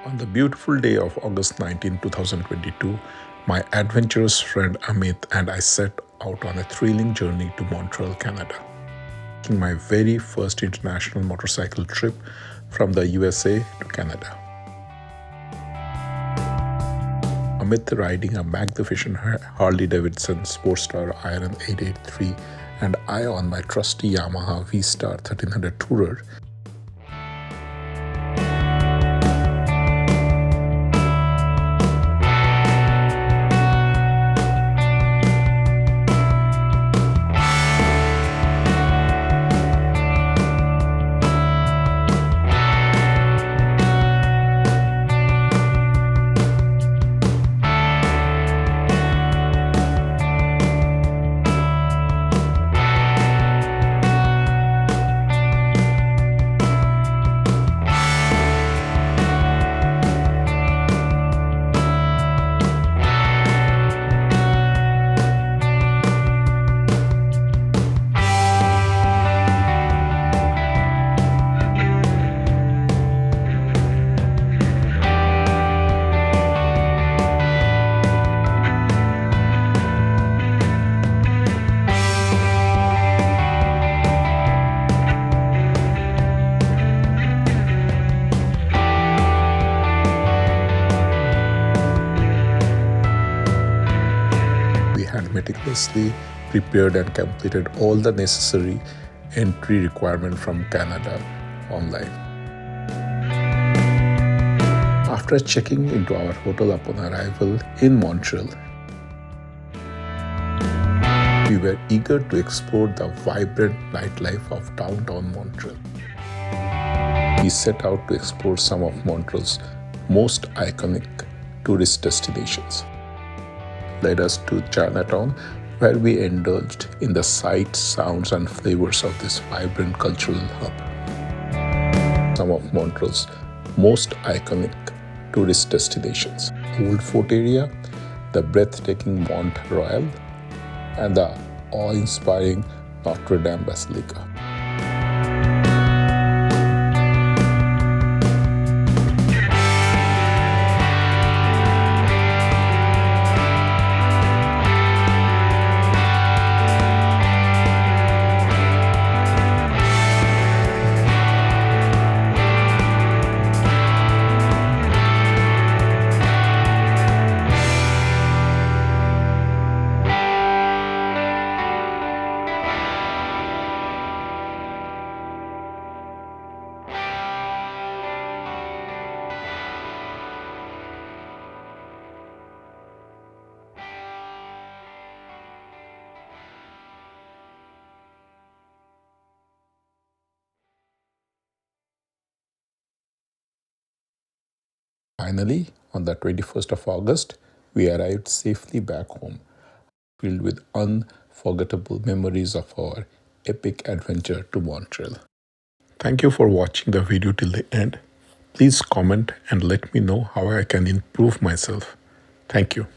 On the beautiful day of August 19, 2022, my adventurous friend Amit and I set out on a thrilling journey to Montreal, Canada. My very first international motorcycle trip from the USA to Canada. Amit riding a magnificent Harley Davidson Sportster Iron 883 and I on my trusty Yamaha VStar 1300 Tourer. Had meticulously prepared and completed all the necessary entry requirement from Canada online. After checking into our hotel upon arrival in Montreal, we were eager to explore the vibrant nightlife of downtown Montreal. We set out to explore some of Montreal's most iconic tourist destinations. Led us to Chinatown, where we indulged in the sights, sounds, and flavors of this vibrant cultural hub. Some of Montreal's most iconic tourist destinations: Old Fort area, the breathtaking Montreal, and the awe-inspiring Notre Dame Basilica. Finally, on the 21st of August, we arrived safely back home, filled with unforgettable memories of our epic adventure to Montreal. Thank you for watching the video till the end. Please comment and let me know how I can improve myself. Thank you.